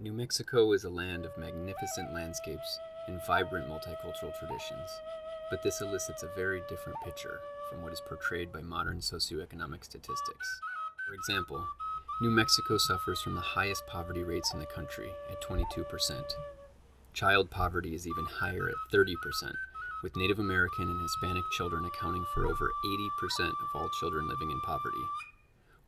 New Mexico is a land of magnificent landscapes and vibrant multicultural traditions, but this elicits a very different picture from what is portrayed by modern socioeconomic statistics. For example, New Mexico suffers from the highest poverty rates in the country at 22%. Child poverty is even higher at 30%, with Native American and Hispanic children accounting for over 80% of all children living in poverty.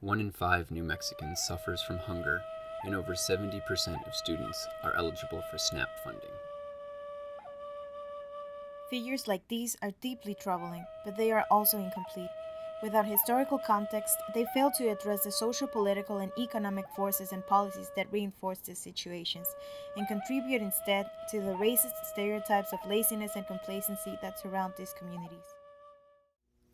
1 in 5 New Mexicans suffers from hunger, and over 70% of students are eligible for SNAP funding. Figures like these are deeply troubling, but they are also incomplete. Without historical context, they fail to address the social, political, and economic forces and policies that reinforce these situations, and contribute instead to the racist stereotypes of laziness and complacency that surround these communities.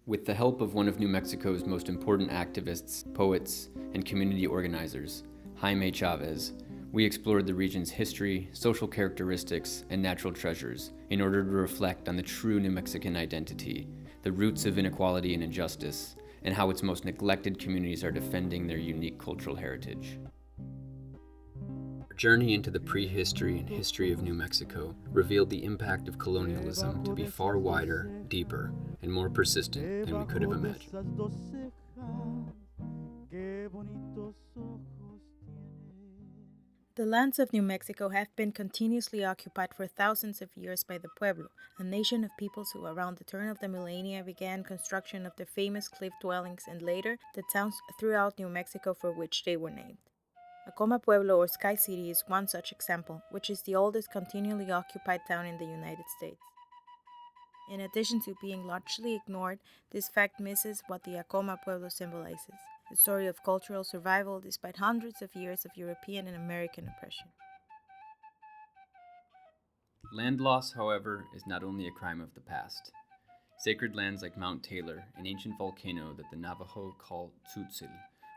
With the help of one of New Mexico's most important activists, poets, and community organizers, Jaime Chavez, we explored the region's history, social characteristics, and natural treasures in order to reflect on the true New Mexican identity, the roots of inequality and injustice, and how its most neglected communities are defending their unique cultural heritage. Our journey into the prehistory and history of New Mexico revealed the impact of colonialism to be far wider, deeper, and more persistent than we could have imagined. The lands of New Mexico have been continuously occupied for thousands of years by the Pueblo, a nation of peoples who around the turn of the millennia began construction of the famous cliff dwellings and later the towns throughout New Mexico for which they were named. Acoma Pueblo or Sky City is one such example, which is the oldest continually occupied town in the United States. In addition to being largely ignored, this fact misses what the Acoma Pueblo symbolizes, a story of cultural survival despite hundreds of years of European and American oppression. Land loss, however, is not only a crime of the past. Sacred lands like Mount Taylor, an ancient volcano that the Navajo call Tzutzil,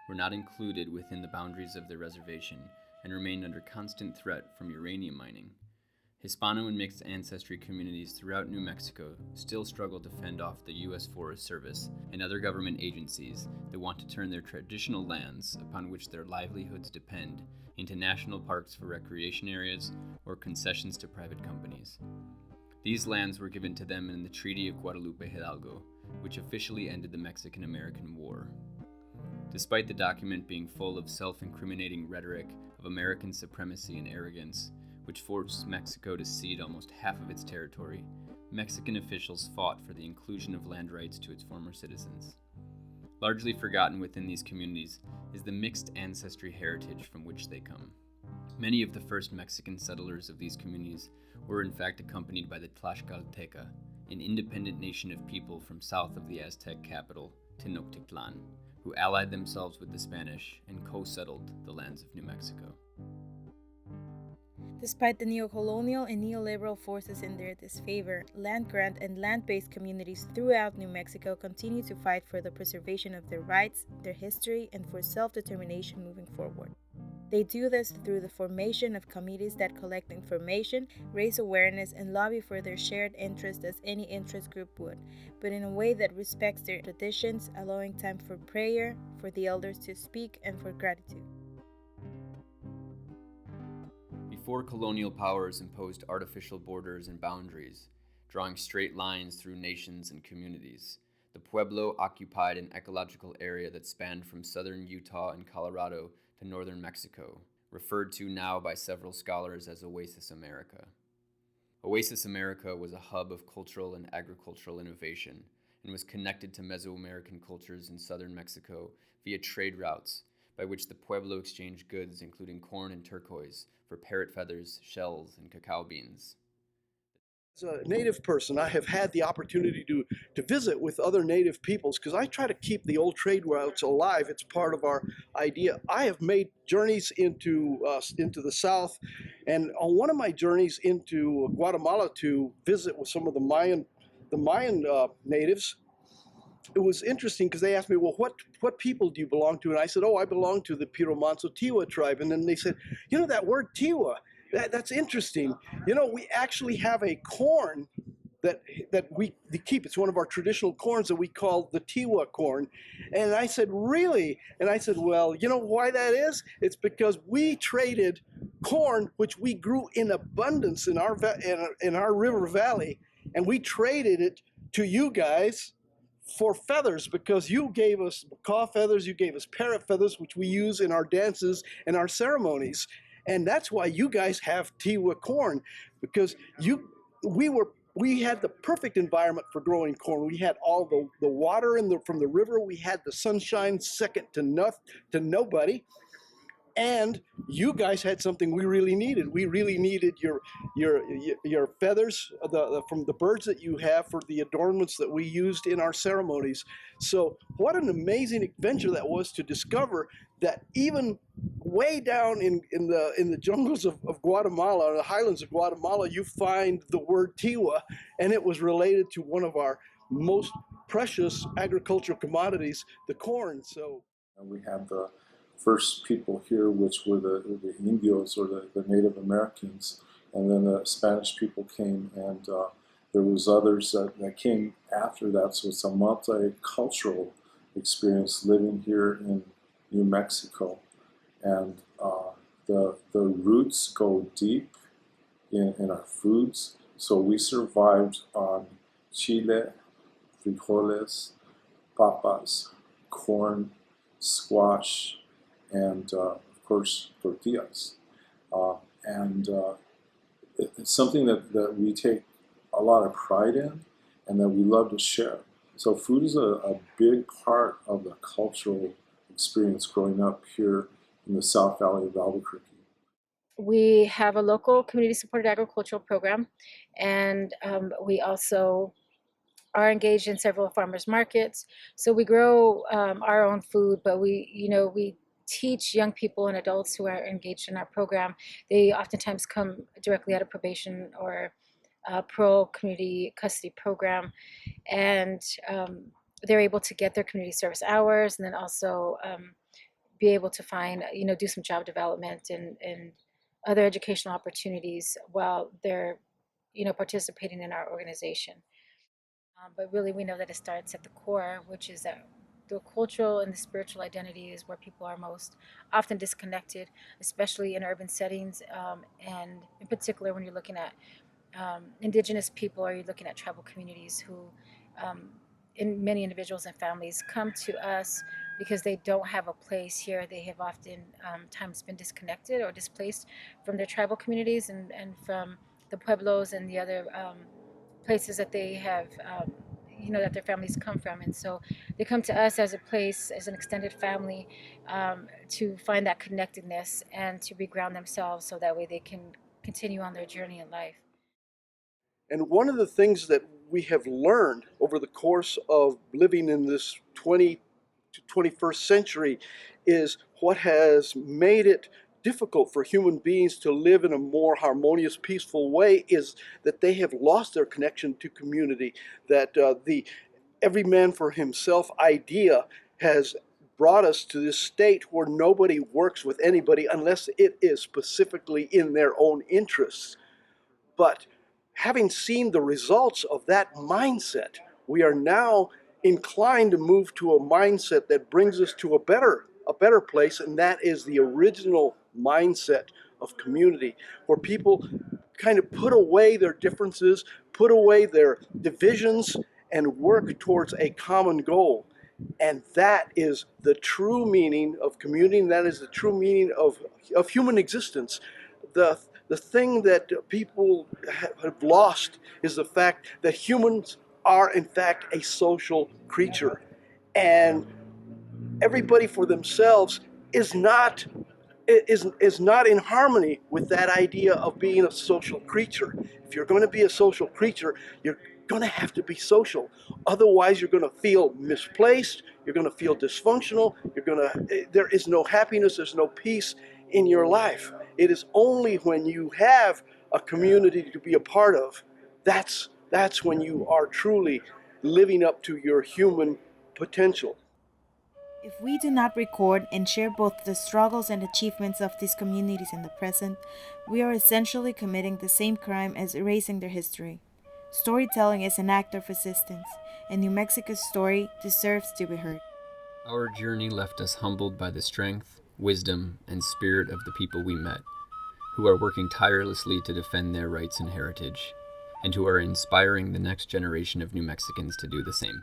were not included within the boundaries of their reservation and remained under constant threat from uranium mining. Hispano and mixed ancestry communities throughout New Mexico still struggle to fend off the U.S. Forest Service and other government agencies that want to turn their traditional lands, upon which their livelihoods depend, into national parks for recreation areas or concessions to private companies. These lands were given to them in the Treaty of Guadalupe Hidalgo, which officially ended the Mexican-American War. Despite the document being full of self-incriminating rhetoric of American supremacy and arrogance, which forced Mexico to cede almost half of its territory, Mexican officials fought for the inclusion of land rights to its former citizens. Largely forgotten within these communities is the mixed ancestry heritage from which they come. Many of the first Mexican settlers of these communities were in fact accompanied by the Tlaxcalteca, an independent nation of people from south of the Aztec capital, Tenochtitlan, who allied themselves with the Spanish and co-settled the lands of New Mexico. Despite the neocolonial and neoliberal forces in their disfavor, land-grant and land-based communities throughout New Mexico continue to fight for the preservation of their rights, their history, and for self-determination moving forward. They do this through the formation of committees that collect information, raise awareness, and lobby for their shared interests as any interest group would, but in a way that respects their traditions, allowing time for prayer, for the elders to speak, and for gratitude. Before colonial powers imposed artificial borders and boundaries, drawing straight lines through nations and communities, the Pueblo occupied an ecological area that spanned from southern Utah and Colorado to northern Mexico, referred to now by several scholars as Oasis America. Oasis America was a hub of cultural and agricultural innovation and was connected to Mesoamerican cultures in southern Mexico via trade routes by which the Pueblo exchanged goods including corn and turquoise for parrot feathers, shells, and cacao beans. As a Native person, I have had the opportunity to visit with other Native peoples because I try to keep the old trade routes alive. It's part of our idea. I have made journeys into the south, and on one of my journeys into Guatemala to visit with some of the Mayan natives, it was interesting because they asked me, well, what people do you belong to? And I said, oh, I belong to the Piromanso Tiwa tribe. And then they said, you know, that word Tiwa, that's interesting. You know, we actually have a corn that we keep. It's one of our traditional corns that we call the Tiwa corn. And I said, really? And I said, well, you know why that is? It's because we traded corn, which we grew in abundance in our river valley, and we traded it to you guys for feathers, because you gave us macaw feathers, you gave us parrot feathers, which we use in our dances and our ceremonies. And that's why you guys have Tiwa corn, because we had the perfect environment for growing corn. We had all the water from the river. We had the sunshine second to nobody. And you guys had something we really needed. We really needed your feathers from the birds that you have for the adornments that we used in our ceremonies. So what an amazing adventure that was to discover that even way down in the jungles of Guatemala, the highlands of Guatemala, you find the word Tiwa, and it was related to one of our most precious agricultural commodities, the corn. So we had the first people here, which were the Indios, or the Native Americans, and then the Spanish people came, and there was others that came after that. So it's a multicultural experience living here in New Mexico, and the roots go deep in our foods. So we survived on chile, frijoles, papas, corn, squash, and of course tortillas. And it's something that we take a lot of pride in and that we love to share. So food is a big part of the cultural experience growing up here in the South Valley of Albuquerque. We have a local community-supported agricultural program, and we also are engaged in several farmers markets. So we grow our own food, but we teach young people and adults who are engaged in our program. They oftentimes come directly out of probation or parole community custody program, and they're able to get their community service hours, and then also be able to find, do some job development and other educational opportunities while they're, participating in our organization. But really, we know that it starts at the core, which is that the cultural and the spiritual identity is where people are most often disconnected, especially in urban settings, and in particular when you're looking at indigenous people, or you're looking at tribal communities who, in many individuals and families, come to us because they don't have a place here. They have often times been disconnected or displaced from their tribal communities and from the pueblos and the other places that they have, that their families come from. And so they come to us as a place, as an extended family, to find that connectedness and to reground themselves so that way they can continue on their journey in life. And one of the things that we have learned over the course of living in this 20 to 21st century is what has made it difficult for human beings to live in a more harmonious, peaceful way is that they have lost their connection to community, that the every man for himself idea has brought us to this state where nobody works with anybody unless it is specifically in their own interests. But having seen the results of that mindset, we are now inclined to move to a mindset that brings us to a better place, and that is the original mindset of community, where people kind of put away their differences, put away their divisions, and work towards a common goal. And that is the true meaning of community, and that is the true meaning of human existence. The thing that people have lost is the fact that humans are, in fact, a social creature. And everybody for themselves is not in harmony with that idea of being a social creature. If you're going to be a social creature, you're going to have to be social. Otherwise, you're going to feel misplaced. You're going to feel dysfunctional. There is no happiness. There's no peace in your life. It is only when you have a community to be a part of, that's when you are truly living up to your human potential. If we do not record and share both the struggles and achievements of these communities in the present, we are essentially committing the same crime as erasing their history. Storytelling is an act of resistance, and New Mexico's story deserves to be heard. Our journey left us humbled by the strength, wisdom, and spirit of the people we met, who are working tirelessly to defend their rights and heritage, and who are inspiring the next generation of New Mexicans to do the same.